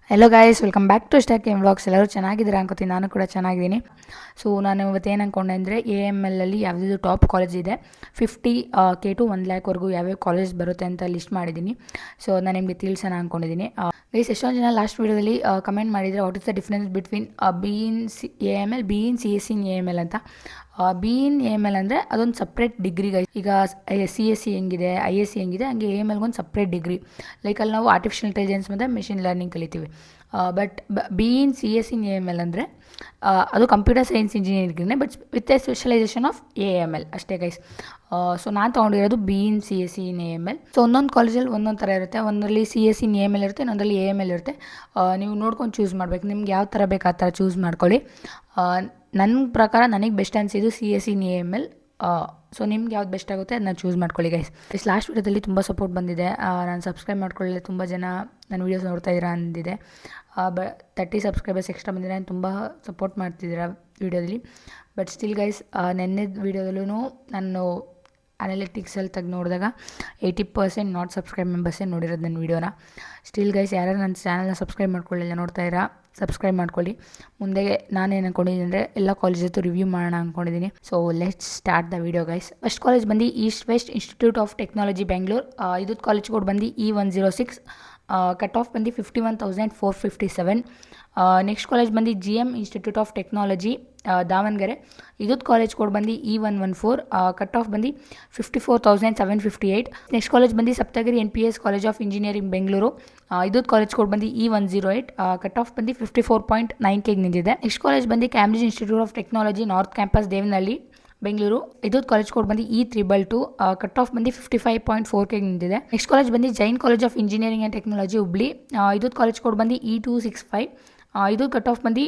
Hello guys, welcome back to stock M vlogs. ಎಲ್ಲರೂ ಚೆನ್ನಾಗಿದ್ದೀರಾ ಅನ್ಕೋತೀನಿ. ನಾನು ಕೂಡ ಚೆನ್ನಾಗಿದ್ದೀನಿ. ಸೊ ನಾನು ಇವತ್ತು ಏನು ಅಂದ್ಕೊಂಡೆ ಅಂದರೆ AML ಅಲ್ಲಿ ಯಾವುದಾದ್ರು ಟಾಪ್ ಕಾಲೇಜ್ ಇದೆ 50K ಟು 1 lakh ಯಾವ್ಯಾವ ಕಾಲೇಜ್ ಬರುತ್ತೆ ಅಂತ ಲಿಸ್ಟ್ ಮಾಡಿದ್ದೀನಿ. ಸೊ ನಾನು ನಿಮಗೆ ತಿಳಿಸೋಣ ಅಂದ್ಕೊಂಡಿದ್ದೀನಿ. ಗೈಸ್, ಎಷ್ಟೊಂದು ಜನ ಲಾಸ್ಟ್ ವೀಡಿಯೋದಲ್ಲಿ ಕಮೆಂಟ್ ಮಾಡಿದರೆ what is the difference between B in AML, B in CSE in AML ಅಂತ. ಬಿ ಇನ್ AML ಅಂದರೆ ಅದೊಂದು ಸಪ್ರೇಟ್ ಡಿಗ್ರಿ ಗೈಸ್. ಈಗ CSE ಹೆಂಗಿದೆ, ISC ಹೆಂಗಿದೆ, ಹಂಗೆ AMLಗೊಂದು ಸಪ್ರೇಟ್ ಡಿಗ್ರಿ. ಲೈಕ್ ಅಲ್ಲಿ ನಾವು ಆರ್ಟಿಫಿಷಿಯಲ್ ಇಂಟೆಲಿಜೆನ್ಸ್ ಮತ್ತು ಮೆಷಿನ್ ಲರ್ನಿಂಗ್ ಕಲಿತೀವಿ. But B in CSE in AML ಅಂದರೆ ಅದು ಕಂಪ್ಯೂಟರ್ ಸೈನ್ಸ್ ಇಂಜಿನಿಯರಿಂಗ್ನೇ, but with a specialisation of AML ಅಷ್ಟೇ ಗೈಸ್. ಸೊ ನಾನು ತೊಗೊಂಡಿರೋದು B in CSE in AML. So ಒಂದೊಂದು ಕಾಲೇಜಲ್ಲಿ ಒಂದೊಂದು ಥರ ಇರುತ್ತೆ. ಒಂದರಲ್ಲಿ CSE ಇನ್ AML ಇರುತ್ತೆ, ಇನ್ನೊಂದರಲ್ಲಿ AML ಇರುತ್ತೆ. ನೀವು ನೋಡ್ಕೊಂಡು ಚೂಸ್ ಮಾಡಬೇಕು. ನಿಮ್ಗೆ ಯಾವ ಥರ ಬೇಕು ಆ ಥರ ಚೂಸ್ ಮಾಡ್ಕೊಳ್ಳಿ. ನನ್ನ ಪ್ರಕಾರ ನನಗೆ ಬೆಸ್ಟ್ ಅನಿಸಿದ್ದು CSE ಇನ್ AML. ಸೊ ನಿಮ್ಗೆ ಯಾವ್ದು ಬೆಸ್ಟ್ ಆಗುತ್ತೆ ಅದನ್ನ ಚೂಸ್ ಮಾಡ್ಕೊಳ್ಳಿ ಗೈಸ್. ಲಾಸ್ಟ್ ವೀಡಿಯೋದಲ್ಲಿ ತುಂಬ ಸಪೋರ್ಟ್ ಬಂದಿದೆ. ನಾನು ಸಬ್ಸ್ಕ್ರೈಬ್ ಮಾಡ್ಕೊಳ್ಳಿ, ತುಂಬ ಜನ ನನ್ನ ವೀಡಿಯೋಸ್ ನೋಡ್ತಾ ಇದ್ದೀರಾ ಅಂದಿದೆ. 30 ಸಬ್ಸ್ಕ್ರೈಬರ್ಸ್ ಎಕ್ಸ್ಟ್ರಾ ಬಂದಿದೆ. ತುಂಬ ಸಪೋರ್ಟ್ ಮಾಡ್ತಿದ್ದೀರಾ ವೀಡಿಯೋದಲ್ಲಿ. ಬಟ್ ಸ್ಟಿಲ್ ಗೈಸ್, ನೆನ್ನೆದ ವೀಡಿಯೋದಲ್ಲೂ ನಾನು ಅನಾಲಿಟಿಕ್ಸಲ್ಲಿ ತೆಗೆದು ನೋಡಿದಾಗ 80% ನಾಟ್ ಸಬ್ಸ್ಕ್ರೈಬ್ ಮೆಂಬರ್ಸೇ ನೋಡಿರೋದು ನನ್ನ ವೀಡಿಯೋನ. ಸ್ಟಿಲ್ ಗೈಸ್, ಯಾರು ನನ್ನ ಚಾನಲ್ನ ಸಬ್ಸ್ಕ್ರೈಬ್ ಮಾಡ್ಕೊಳ್ಳಿಲ್ಲ ನೋಡ್ತಾ ಇರಾ, ಸಬ್ಸ್ಕ್ರೈಬ್ ಮಾಡ್ಕೊಳ್ಳಿ. ಮುಂದೆ ನಾನೇನು ಅಂದ್ಕೊಂಡಿದ್ದೀನಿ ಅಂದರೆ ಎಲ್ಲ ಕಾಲೇಜ್ ಜೊತೆ ರಿವ್ಯೂ ಮಾಡೋಣ ಅಂದ್ಕೊಂಡಿದ್ದೀನಿ. So let's start the video guys. First college ಬಂದು east west institute of technology Bengaluru. ಇದು ಕಾಲೇಜ್ ಕೋಡ್ ಬಂದು E106. ಕಟ್ ಆಫ್ ಬಂದು 51,457. ನೆಕ್ಸ್ಟ್ ಕಾಲೇಜ್ ಬಂದು GM institute of technology Davanagere. ಇದ್ದು ಕಾಲೇಜ್ ಕೋಡ್ ಬಂದು E114. ಕಟ್ ಆಫ್ ಬಂದು 54,758. ನೆಕ್ಸ್ಟ್ ಕಾಲೇಜ್ ಬಂದು Saptagiri NPS college of engineering Bengaluru. ಇದ್ದು ಕಾಲೇಜ್ ಕೋಡ್ ಬಂದು E108. ಕಟ್ ಆಫ್ ಬಂದು 54.9K ನಿಂತಿದೆ. ನೆಕ್ಸ್ಟ್ ಕಾಲೇಜ್ ಬಂದು Cambridge institute of technology north campus Devanahalli Bengaluru. ಇದು ಕಾಲೇಜ್ ಕೋಡ್ ಬಂದು E322. ಕಟ್ ಆಫ್ ಬಂದು 55.4K ನಿಂತಿದೆ. ನೆಕ್ಸ್ಟ್ ಕಾಲೇಜ್ ಬಂದು Jain college of engineering and technology Hubli. ಇದು ಕಾಲೇಜ್ ಕೋಡ್ ಬಂದು E265. ಇದು ಕಟ್ ಆಫ್ ಬಂದು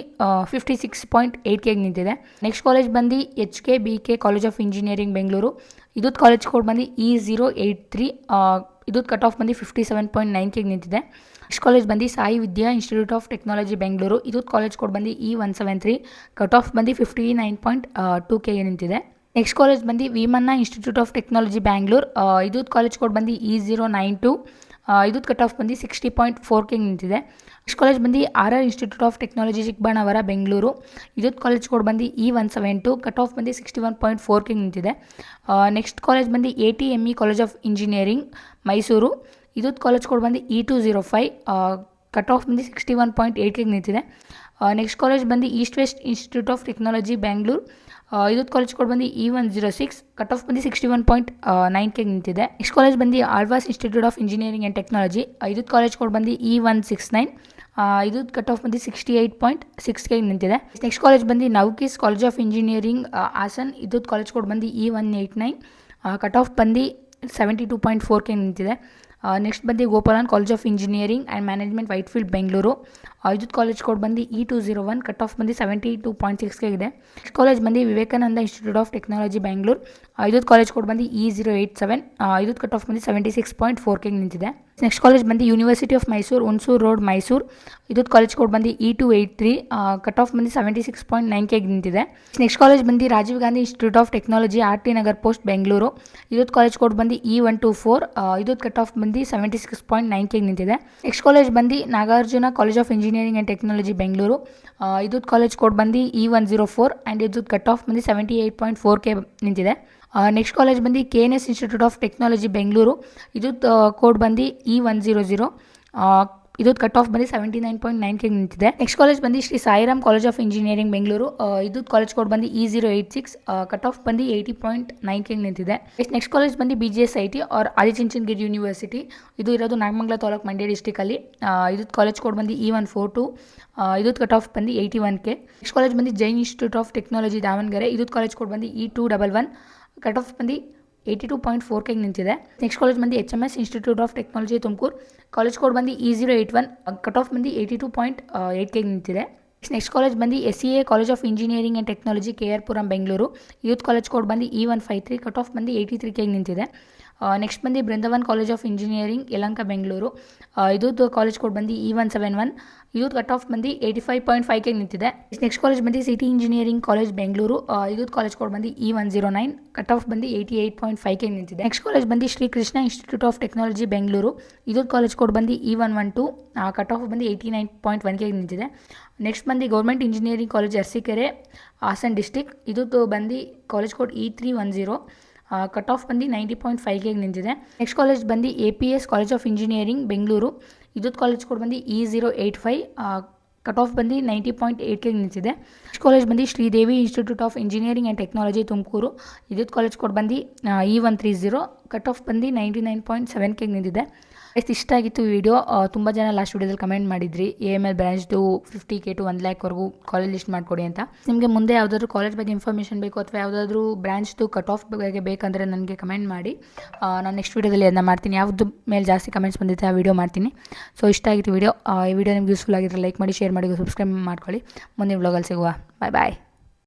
56.8K ನಿಂತಿದೆ. ನೆಕ್ಸ್ಟ್ ಕಾಲೇಜ್ ಬಂದು HKBK college of engineering Bengaluru. ಇದು ಕಾಲೇಜ್ ಕೋಡ್ ಬಂದು E083. ಇದು ಕಟ್ ಆಫ್ ಬಂದು 57.9K ನಿಂತಿದೆ. ನೆಕ್ಸ್ಟ್ ಕಾಲೇಜ್ ಬಂದು ಸಾಯಿ ವಿದ್ಯಾ ಇನ್ಸ್ಟಿಟ್ಯೂಟ್ ಆಫ್ ಟೆಕ್ನಾಲಜಿ ಬೆಂಗಳೂರು. ಇದು ಕಾಲೇಜ್ ಕೋಡ್ ಬಂದು E173. ಕಟ್ ಆಫ್ ಬಂದು 59.2K ನಿಂತಿದೆ. ನೆಕ್ಸ್ಟ್ ಕಾಲೇಜ್ ಬಂದು ವಿಮನ್ನ ಇನ್ಸ್ಟಿಟ್ಯೂಟ್ ಆಫ್ ಟೆಕ್ನಾಲಜಿ ಬ್ಯಾಂಗ್ಳೂರು. ಇದು ಕಾಲೇಜ್ ಕೋಡ್ ಬಂದು E092. ಇದು ಕಟ್ ಆಫ್ ಬಂದು 60.4K ನಿಂತಿದೆ. ನೆಕ್ಸ್ಟ್ ಕಾಲೇಜ್ ಬಂದು RR institute of technology Chikkaballapura Bengaluru. ಇದು ಕಾಲೇಜ್ ಕೋಡ್ ಬಂದು E172. ಕಟ್ ಆಫ್ ಬಂದು 61.4K ನಿಂತಿದೆ. ನೆಕ್ಸ್ಟ್ ಕಾಲೇಜ್ ಬಂದು ATME college of engineering Mysuru. ಇದು ಕಾಲೇಜ್ ಕೋಡ್ ಬಂದು E205. ಕಟ್ ಆಫ್ ಬಂದು 61.8K ನಿಂತಿದೆ. ನೆಕ್ಸ್ಟ್ ಕಾಲೇಜ್ ಬಂದು east west institute of technology Bangalore. ಇದು ಕಾಲೇಜ್ ಕೋಡ್ ಬಂದು E106. ಕಟ್ ಆಫ್ ಬಂದು 61.9K ನಿಂತಿದೆ. ನೆಕ್ಸ್ಟ್ ಕಾಲೇಜ್ ಬಂದು Alva's institute of engineering and technology. ಇದು ಕಾಲೇಜ್ ಕೋಡ್ ಬಂದು E169. ಇದು ಕಟ್ ಆಫ್ ಬಂದು 68.6K ನಿಂತಿದೆ. ನೆಕ್ಸ್ಟ್ ಕಾಲೇಜ್ ಬಂದು Navkis college of engineering Haasan. ಇದು ಕಾಲೇಜ್ ಕೋಡ್ ಬಂದು E189. ಕಟ್ ಆಫ್ ಬಂದು 72.4K ನಿಂತಿದೆ. ನೆಕ್ಸ್ಟ್ ಬಂದು Gopalan college of engineering and management Whitefield Bengaluru. ಇದು ಕಾಲೇಜ್ ಕೋಡ್ ಬಂದು E201. ಕಟ್ ಆಫ್ ಬಂದು 72.6K ಇದೆ. ನೆಕ್ಸ್ಟ್ ಕಾಲೇಜ್ ಬಂದು Vivekananda institute of technology Bangalore. ಇದು ಕಾಲೇಜ್ ಕೋಡ್ ಬಂದು E087. ಇದು ಕಟ್ ಆಫ್ ಬಂದು 76.4K ನಿಂತಿದೆ. ನೆಕ್ಸ್ಟ್ ಕಾಲೇಜ್ ಬಂದು university of Mysuru, Hunsur road Mysuru. ಇದು ಕಾಲೇಜ್ ಕೋಡ್ ಬಂದು E283. ಕಟ್ ಆಫ್ ಬಂದು 76.9K ನಿಂತಿದೆ. ನೆಕ್ಸ್ಟ್ ಕಾಲೇಜ್ ಬಂದು Rajiv Gandhi institute of technology RT Nagar post Bengaluru. ಇದು ಕಾಲೇಜ್ ಕೋಡ್ ಬಂದು E124. ಇದು ಕಟ್ ಆಫ್ ಬಂದು 76.9K ನಿಂತಿದೆ. ನೆಕ್ಸ್ಟ್ ಕಾಲೇಜ್ ಬಂದು Nagarjuna college of engineering and technology Bengaluru. ಇದು ಕಾಲೇಜ್ ಕೋಡ್ ಬಂದು E104 ಆ್ಯಂಡ್ ಇದು ಕಟ್ ಆಫ್ ಬಂದು 78.4K ನಿಂತಿದೆ. ನೆಕ್ಸ್ಟ್ ಕಾಲೇಜ್ ಬಂದು KNS institute of technology Bengaluru. ಇದು ಕೋಡ್ ಬಂದು E100. ಇದು ಕಟ್ ಆಫ್ ಬಂದು 79.9K ನಿಂತಿದೆ. ನೆಕ್ಸ್ಟ್ ಕಾಲೇಜ್ ಬಂದು Shri Sairam college of engineering Bengaluru. ಇದು ಕಾಲೇಜ್ ಕೋಡ್ ಬಂದು E086. ಕಟ್ ಆಫ್ ಬಂದು 80.9K ನಿಂತಿದೆ. ನೆಕ್ಸ್ಟ್ ಕಾಲೇಜ್ ಬಂದು BGS IT ಆರ್ ಆದಿಚುಂಚನಗಿರಿ ಯೂನಿವರ್ಸಿಟಿ. ಇದು ಇರೋದು ನಾಗಮಂಗಲ ತಾಲೂಕು ಮಂಡ್ಯ ಡಿಸ್ಟಿಕಲ್ಲಿ. ಇದು ಕಾಲೇಜ್ ಕೋಡ್ ಬಂದು E142. ಇದು ಕಟ್ ಆಫ್ ಬಂದು 81K. ನೆಕ್ಸ್ಟ್ ಕಾಲೇಜ್ ಬಂದು Jain institute of technology Davanagere. ಇದು ಕಾಲೇಜ್ ಕೋಡ್ ಬಂದು E211. ಕಟ್ ಆಫ್ ಬಂದು 82.4K ನಿಂತಿದೆ. ನೆಕ್ಸ್ಟ್ ಕಾಲೇಜ್ ಬಂದು HMS institute of technology Tumakuru. College code ಬಂದು E081. ಕಟ್ ಆಫ್ ಬಂದು 82.8K ನಿಂತಿದೆ. ನೆಕ್ಸ್ಟ್ ಕಾಲೇಜ್ ಬಂದು SEA college of engineering and technology KR Puram Bengaluru. Youth college code ಬಂದು E153. ಕಟ್ ಆಫ್ ಬಂದು 83K ನಿಂತಿದೆ. ನೆಕ್ಸ್ಟ್ ಬಂದು Brindavan college of engineering Yelahanka Bengaluru. ಇದ್ರದ್ದು ಕಾಲೇಜ್ ಕೋಡ್ ಬಂದು E171. ಇದ್ರ ಕಟ್ ಆಫ್ ಬಂದು 85.5 ನಿಂತಿದೆ. ನೆಕ್ಸ್ಟ್ ಕಾಲೇಜ್ ಬಂದು ಸಿಟಿ ಇಂಜಿನಿಯರಿಂಗ್ ಕಾಲೇಜ್ ಬೆಂಗಳೂರು. ಇದ್ರದ್ದು ಕಾಲೇಜ್ ಕೋಡ್ ಬಂದು E109. ಕಟ್ ಆಫ್ ಬಂದು 88.5 ನಿಂತಿದೆ. ನೆಕ್ಸ್ಟ್ ಕಾಲೇಜ್ ಬಂದು Shri Krishna institute of technology Bengaluru. ಇದ್ರದ್ದು ಕಾಲೇಜ್ ಕೋಡ್ ಬಂದು E112. ಕಟ್ ಆಫ್ ಬಂದು 89.1 ನಿಂತಿದೆ. ನೆಕ್ಸ್ಟ್ ಬಂದು government engineering college Arsikere Hassan district. ಇದ್ರದ್ದು ಬಂದು college code E310. Cut off ಬಂದು 90.5 ನಿಂತಿದೆ. ನೆಕ್ಸ್ಟ್ ಕಾಲೇಜ್ ಬಂದು APS college of engineering Bengaluru. ಇದ್ರದ್ದು ಕಾಲೇಜ್ ಕೋಡ್ ಬಂದು E085. ಕಟ್ ಆಫ್ ಬಂದು 90.8 ನಿಂತಿದೆ. ನೆಕ್ಸ್ಟ್ ಕಾಲೇಜ್ ಬಂದು Sridevi institute of engineering and technology Tumakuru. ಇದ್ರದ್ದು ಕಾಲೇಜ್ ಕೋಡ್ ಬಂದು E130. ಕಟ್ ಆಫ್ ಬಂದು 99.7 ನಿಂತಿದೆ. ಇಷ್ಟ ಆಗಿತ್ತು ಈ ವಿಡಿಯೋ. ತುಂಬ ಜನ ಲಾಸ್ಟ್ ವಿಡಿಯೋದಲ್ಲಿ ಕಮೆಂಟ್ ಮಾಡಿದ್ರಿ AML ಬ್ರಾಂಚ್ದು 50K to 1 lakh college list ಮಾಡಿಕೊಡಿ ಅಂತ. ನಿಮಗೆ ಮುಂದೆ ಯಾವುದಾದ್ರೂ ಕಾಲೇಜ್ ಬಗ್ಗೆ ಇನ್ಫಾರ್ಮೇಷನ್ ಬೇಕು ಅಥವಾ ಯಾವುದಾದ್ರೂ ಬ್ರಾಂಚ್ದು ಕಟ್ ಆಫ್ ಬಗ್ಗೆ ಬೇಕಂದರೆ ನನಗೆ ಕಮೆಂಟ್ ಮಾಡಿ. ನಾನು ನೆಕ್ಸ್ಟ್ ವಿಡಿಯೋದಲ್ಲಿ ಅದನ್ನ ಮಾಡ್ತೀನಿ. ಯಾವ್ದು ಮೇಲೆ ಜಾಸ್ತಿ ಕಮೆಂಟ್ಸ್ ಬಂದಿರುತ್ತೆ ಆ ವಿಡಿಯೋ ಮಾಡ್ತೀನಿ. ಸೊ ಇಷ್ಟ ಆಗಿತ್ತು ವಿಡಿಯೋ. ಈ ವಿಡಿಯೋ ನಿಮ್ಗೆ ಯೂಸ್ಫುಲ್ ಆಗಿದ್ರೆ ಲೈಕ್ ಮಾಡಿ, ಶೇರ್ ಮಾಡಿ, ಸಬ್ಸ್ಕ್ರೈಬ್ ಮಾಡ್ಕೊಳ್ಳಿ. ಮುಂದಿನ ವ್ಲಾಗಲ್ಲಿ ಸಿಗುವ. ಬಾಯ್ ಬಾಯ್.